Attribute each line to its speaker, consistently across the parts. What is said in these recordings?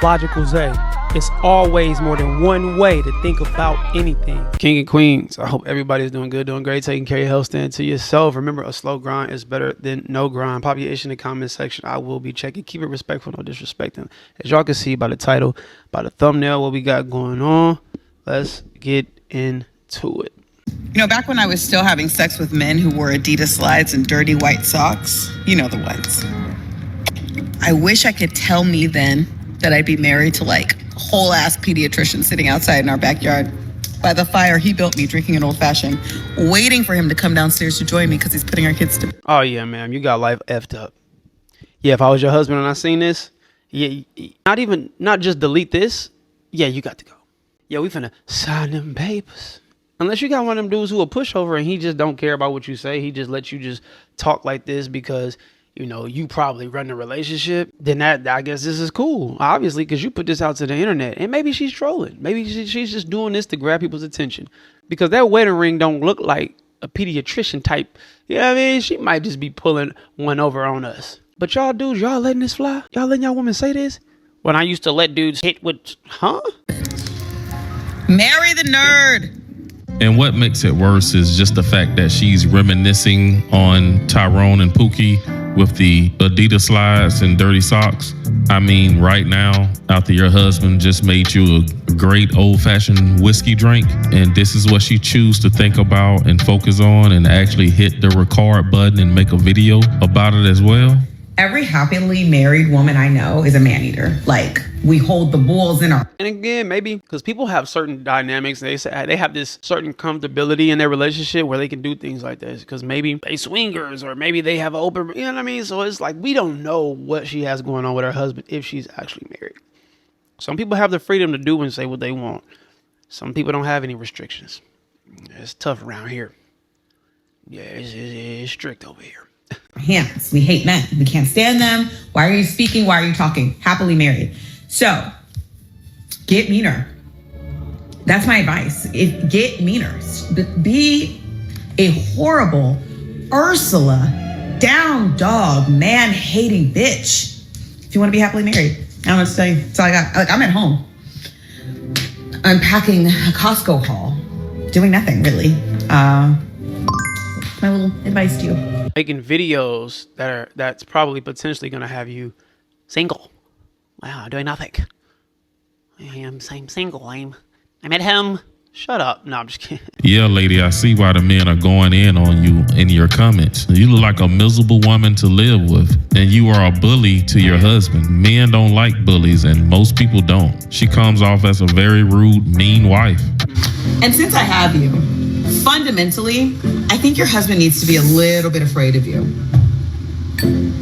Speaker 1: Logical Zay. It's always more than one way to think about anything. King and queens, I hope everybody's doing good, doing great, taking care of your health, stand to yourself. Remember, a slow grind is better than no grind. Pop your issue in the comment section. I will be checking. Keep it respectful, no disrespecting. As y'all can see by the title, by the thumbnail, what we got going on. Let's get into it.
Speaker 2: You know, back when I was still having sex with men who wore Adidas slides and dirty white socks, you know the ones. I wish I could tell me then that I'd be married to like a whole ass pediatrician sitting outside in our backyard by the fire he built me, drinking an old fashioned, waiting for him to come downstairs to join me because he's putting our kids to bed.
Speaker 1: Oh yeah, ma'am, you got life effed up. Yeah, if I was your husband and I seen this, yeah, not just delete this. Yeah, you got to go. Yeah, we finna sign them papers. Unless you got one of them dudes who a pushover and he just don't care about what you say. He just lets you just talk like this because, you know, you probably run the relationship. Then that, I guess this is cool, obviously, because you put this out to the internet. And maybe she's trolling. Maybe she's just doing this to grab people's attention. Because that wedding ring don't look like a pediatrician type. You know what I mean? She might just be pulling one over on us. But y'all dudes, y'all letting this fly? Y'all letting y'all women say this? When I used to let dudes hit with, huh?
Speaker 2: Marry the nerd.
Speaker 3: And what makes it worse is just the fact that she's reminiscing on Tyrone and Pookie with the Adidas slides and dirty socks. I mean, right now, after your husband just made you a great old-fashioned whiskey drink, and this is what she chooses to think about and focus on and actually hit the record button and make a video about it as well.
Speaker 2: Every happily married woman I know is a man-eater. Like, we hold the bulls in our...
Speaker 1: And again, maybe because people have certain dynamics. They say they have this certain comfortability in their relationship where they can do things like this. Because maybe they swingers or maybe they have an open... You know what I mean? So it's like we don't know what she has going on with her husband if she's actually married. Some people have the freedom to do and say what they want. Some people don't have any restrictions. It's tough around here. Yeah, it's strict over here.
Speaker 2: Hands. We hate men. We can't stand them. Why are you speaking? Why are you talking? Happily married. So, get meaner. That's my advice. Get meaner. Be a horrible Ursula, down dog, man-hating bitch if you want to be happily married. I don't know what to tell you. That's all I got. Like, I'm at home unpacking a Costco haul, doing nothing really. My little advice to you.
Speaker 1: Making videos that's probably potentially going to have you single. Wow, doing nothing. I'm single. I'm at home. Shut up. No, I'm just kidding.
Speaker 3: Yeah, lady, I see why the men are going in on you in your comments. You look like a miserable woman to live with, and you are a bully to your husband. Men don't like bullies, and most people don't. She comes off as a very rude, mean wife.
Speaker 2: And since I have you, fundamentally, I think your husband needs to be a little bit afraid of you.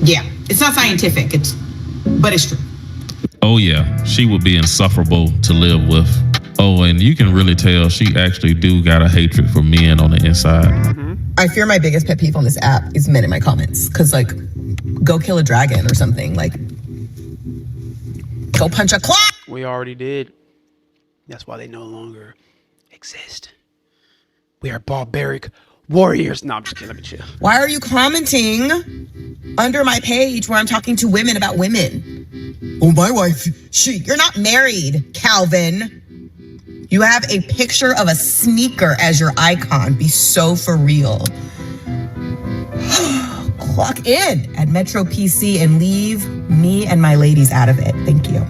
Speaker 2: Yeah, it's not scientific, but it's true.
Speaker 3: Oh yeah, she would be insufferable to live with. Oh, and you can really tell she actually do got a hatred for men on the inside.
Speaker 2: Mm-hmm. I fear my biggest pet peeve on this app is men in my comments. Cause like, go kill a dragon or something. Like, go punch a clock.
Speaker 1: We already did. That's why they no longer exist. We are barbaric warriors. No, I'm just kidding. Let me chill.
Speaker 2: Why are you commenting under my page where I'm talking to women about women? Oh, my wife, you're not married, Calvin. You have a picture of a sneaker as your icon. Be so for real. Clock in at Metro PC and leave me and my ladies out of it. Thank you.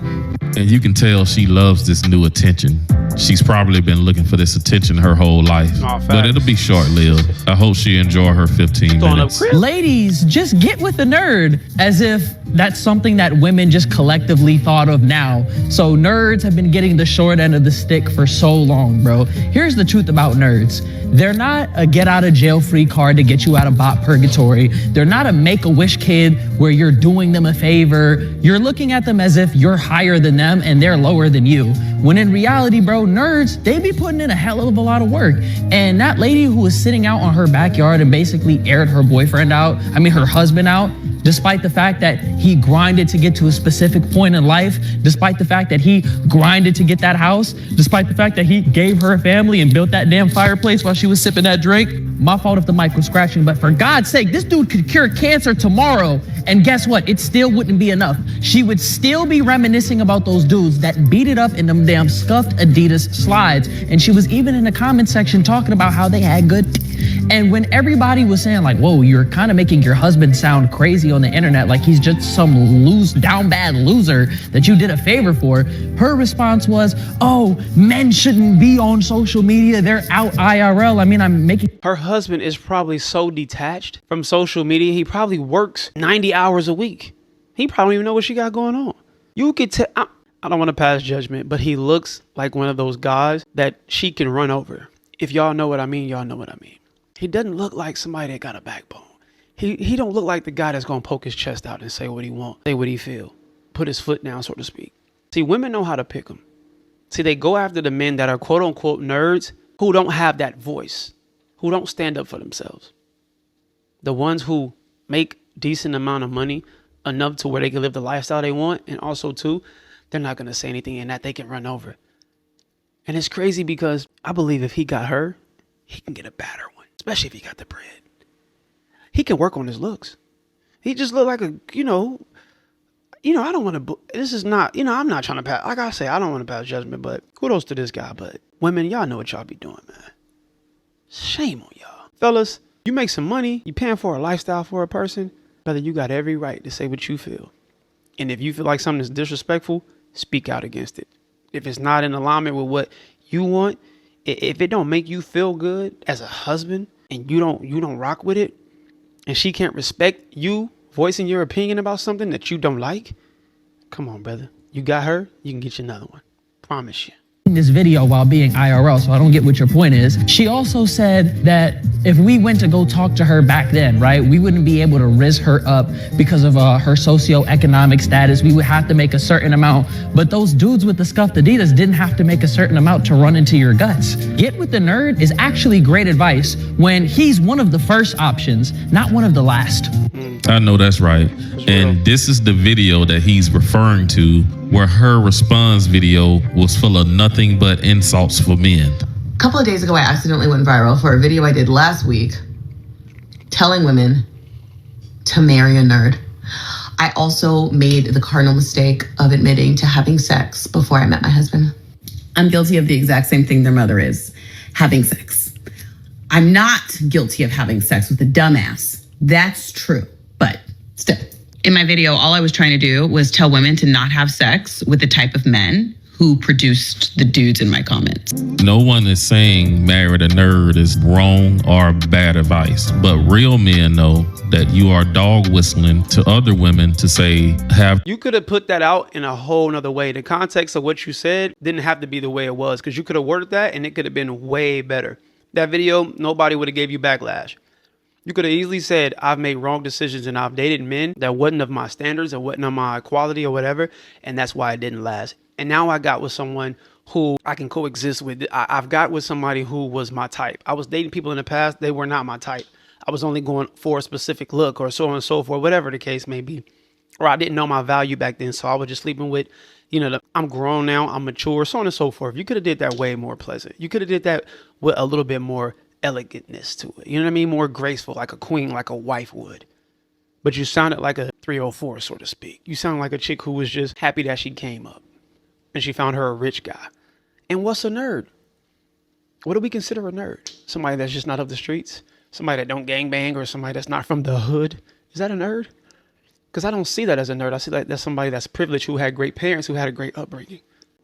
Speaker 3: And you can tell she loves this new attention. She's probably been looking for this attention her whole life. But it'll be short-lived. I hope she enjoy her 15 minutes.
Speaker 4: Ladies, just get with the nerd, as if that's something that women just collectively thought of now. So nerds have been getting the short end of the stick for so long, bro. Here's the truth about nerds. They're not a get out of jail free card to get you out of bot purgatory. They're not a make-a-wish kid where you're doing them a favor. You're looking at them as if you're higher than them and they're lower than you. When in reality, bro, nerds, they be putting in a hell of a lot of work. And that lady who was sitting out on her backyard and basically aired her her husband out, despite the fact that he grinded to get to a specific point in life, despite the fact that he grinded to get that house, despite the fact that he gave her a family and built that damn fireplace while she was sipping that drink. My fault if the mic was scratching, but for God's sake, this dude could cure cancer tomorrow. And guess what? It still wouldn't be enough. She would still be reminiscing about those dudes that beat it up in them damn scuffed Adidas slides. And she was even in the comment section talking about how they had good. And when everybody was saying like, whoa, you're kind of making your husband sound crazy on the internet, like he's just some down bad loser that you did a favor for, her response was, oh, men shouldn't be on social media. They're out IRL. I mean, I'm making...
Speaker 1: Her husband is probably so detached from social media. He probably works 90 hours a week. He probably don't even know what she got going on. You could tell, I don't want to pass judgment, but he looks like one of those guys that she can run over. If y'all know what I mean, y'all know what I mean. He doesn't look like somebody that got a backbone. He don't look like the guy that's going to poke his chest out and say what he want, say what he feel, put his foot down, so to speak. See, women know how to pick them. See, they go after the men that are quote unquote nerds who don't have that voice, who don't stand up for themselves. The ones who make decent amount of money, enough to where they can live the lifestyle they want. And also too, they're not going to say anything in that they can run over. And it's crazy because I believe if he got her, he can get a better one, especially if he got the bread. He can work on his looks. He just look like a, I don't want to, this is not, I'm not trying to pass, like I say, I don't want to pass judgment, but kudos to this guy. But women, y'all know what y'all be doing, man. Shame on y'all. Fellas, you make some money, you paying for a lifestyle for a person, brother, you got every right to say what you feel. And if you feel like something is disrespectful, speak out against it. If it's not in alignment with what you want, if it don't make you feel good as a husband and you don't rock with it, and she can't respect you voicing your opinion about something that you don't like, come on, brother. You got her, you can get you another one. Promise you.
Speaker 4: This video while being IRL, so I don't get what your point is. She also said that if we went to go talk to her back then, right, we wouldn't be able to riz her up because of her socioeconomic status. We would have to make a certain amount, but those dudes with the scuffed Adidas didn't have to make a certain amount to run into your guts. Get with the nerd is actually great advice when he's one of the first options, not one of the last.
Speaker 3: I know that's right. And this is the video that he's referring to, where her response video was full of nothing but insults for men.
Speaker 2: A couple of days ago, I accidentally went viral for a video I did last week telling women to marry a nerd. I also made the cardinal mistake of admitting to having sex before I met my husband. I'm guilty of the exact same thing their mother is, having sex. I'm not guilty of having sex with a dumbass. That's true, but still. In my video, all I was trying to do was tell women to not have sex with the type of men who produced the dudes in my comments.
Speaker 3: No one is saying marry a nerd is wrong or bad advice, but real men know that you are dog whistling to other women to say,
Speaker 1: You could have put that out in a whole nother way. The context of what you said didn't have to be the way it was, because you could have worded that and it could have been way better. That video, nobody would have gave you backlash. You could have easily said, I've made wrong decisions and I've dated men that wasn't of my standards or wasn't of my quality or whatever, and that's why it didn't last. And now I got with someone who I can coexist with. I've got with somebody who was my type. I was dating people in the past, they were not my type. I was only going for a specific look or so on and so forth, whatever the case may be. Or I didn't know my value back then, so I was just sleeping with, I'm grown now, I'm mature, so on and so forth. You could have did that way more pleasant. You could have did that with a little bit more elegantness to it. You know what I mean? More graceful, like a queen, like a wife would. But you sounded like a 304, so to speak. You sound like a chick who was just happy that she came up and she found her a rich guy. And what's a nerd? What do we consider a nerd? Somebody that's just not of the streets? Somebody that don't gangbang, or somebody that's not from the hood? Is that a nerd? Because I don't see that as a nerd. I see that that's somebody that's privileged, who had great parents, who had a great upbringing.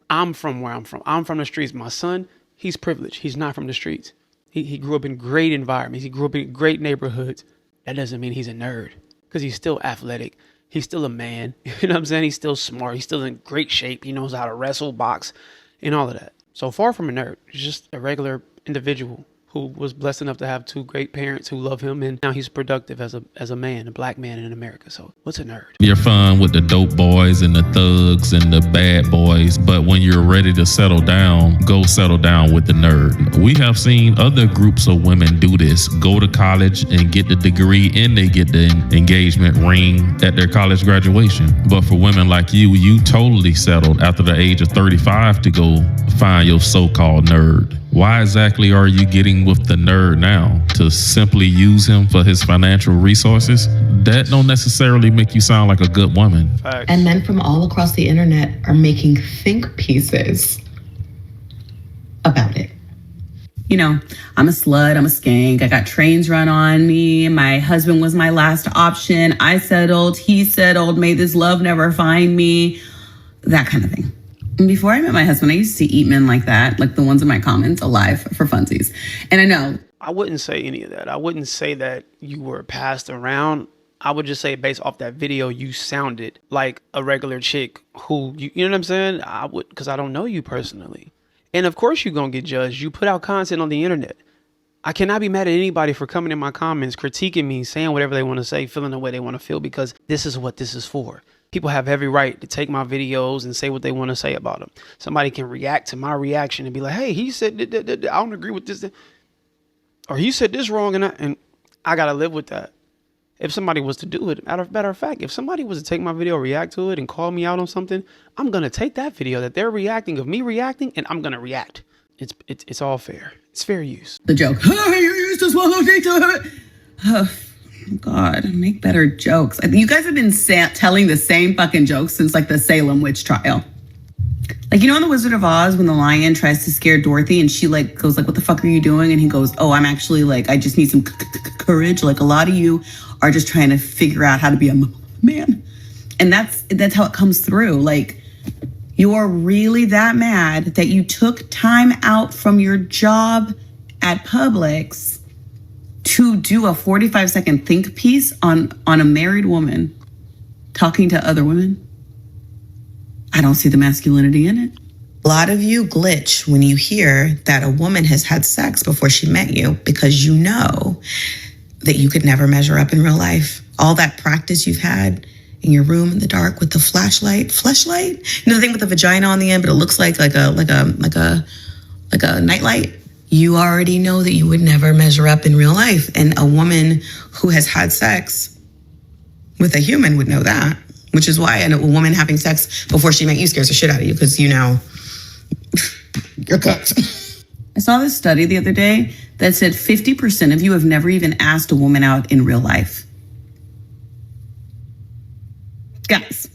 Speaker 1: I'm from where I'm from. I'm from the streets. My son, he's privileged. He's not from the streets. He grew up in great environments. He grew up in great neighborhoods. That doesn't mean he's a nerd, because he's still athletic. He's still a man. You know what I'm saying? He's still smart. He's still in great shape. He knows how to wrestle, box, and all of that. So far from a nerd. He's just a regular individual who was blessed enough to have two great parents who love him, and now he's productive as a man, a black man in America. So what's a nerd?
Speaker 3: You're fun with the dope boys and the thugs and the bad boys, but when you're ready to settle down, go settle down with the nerd. We have seen other groups of women do this, go to college and get the degree, and they get the engagement ring at their college graduation. But for women like you totally settled after the age of 35 to go find your so-called nerd. Why exactly are you getting with the nerd now? To simply use him for his financial resources? That don't necessarily make you sound like a good woman.
Speaker 1: Facts.
Speaker 5: And men from all across the internet are making think pieces about it.
Speaker 2: You know, I'm a slut, I'm a skank, I got trains run on me, my husband was my last option, I settled, he settled, may this love never find me, that kind of thing. And before I met my husband, I used to eat men like that, like the ones in my comments, alive for funsies. And I know.
Speaker 1: I wouldn't say any of that. I wouldn't say that you were passed around. I would just say based off that video, you sounded like a regular chick who, you know what I'm saying? I would, because I don't know you personally. And of course you're going to get judged. You put out content on the internet. I cannot be mad at anybody for coming in my comments, critiquing me, saying whatever they want to say, feeling the way they want to feel, because this is what this is for. People have every right to take my videos and say what they want to say about them. Somebody can react to my reaction and be like, hey, he said, I don't agree with this. Or he said this wrong. And I got to live with that. If somebody was to do it, matter of fact, if somebody was to take my video, react to it and call me out on something, I'm going to take that video that they're reacting of me reacting, and I'm going to react. It's all fair. It's fair use.
Speaker 2: The joke, oh, you used to swallow data. Oh, God, make better jokes. You guys have been telling the same fucking jokes since like the Salem witch trial. Like, you know in The Wizard of Oz when the lion tries to scare Dorothy and she like goes like, what the fuck are you doing? And he goes, oh, I'm actually like, I just need some courage. Like a lot of you are just trying to figure out how to be a man. And that's how it comes through. Like, you're really that mad that you took time out from your job at Publix to do a 45-second think piece on a married woman talking to other women. I don't see the masculinity in it.
Speaker 5: A lot of you glitch when you hear that a woman has had sex before she met you because you know that you could never measure up in real life. All that practice you've had in your room in the dark with the flashlight, you know the thing with the vagina on the end, but it looks like a nightlight. You already know that you would never measure up in real life, and a woman who has had sex with a human would know that. Which is why a woman having sex before she met you scares the shit out of you because you know you're cooked.
Speaker 2: I saw this study the other day that said 50% of you have never even asked a woman out in real life. Guys,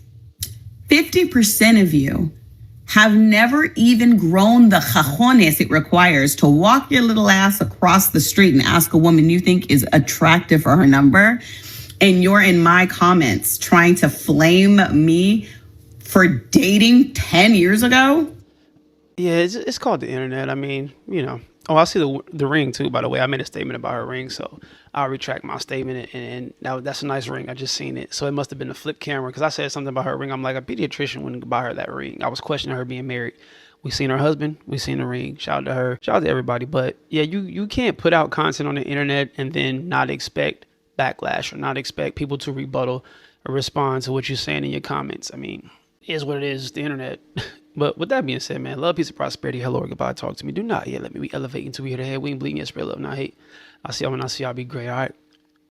Speaker 2: 50% of you have never even grown the cajones it requires to walk your little ass across the street and ask a woman you think is attractive for her number. And you're in my comments trying to flame me for dating 10 years ago?
Speaker 1: Yeah, it's called the internet. I mean, you know. Oh, I see the ring too, by the way. I made a statement about her ring, so I'll retract my statement. And that's a nice ring. I just seen it. So it must have been a flip camera because I said something about her ring. I'm like, a pediatrician wouldn't buy her that ring. I was questioning her being married. We seen her husband. We seen the ring. Shout out to her. Shout out to everybody. But yeah, you can't put out content on the internet and then not expect backlash or not expect people to rebuttal or respond to what you're saying in your comments. I mean, it is what it is, the internet. But with that being said, man, love, peace, and prosperity. Hello or goodbye. Talk to me. Do not yet let me be elevating to we hear the head. We ain't bleeding yet. Spread love, not hate. I'll see y'all when I see y'all. Be great. All right.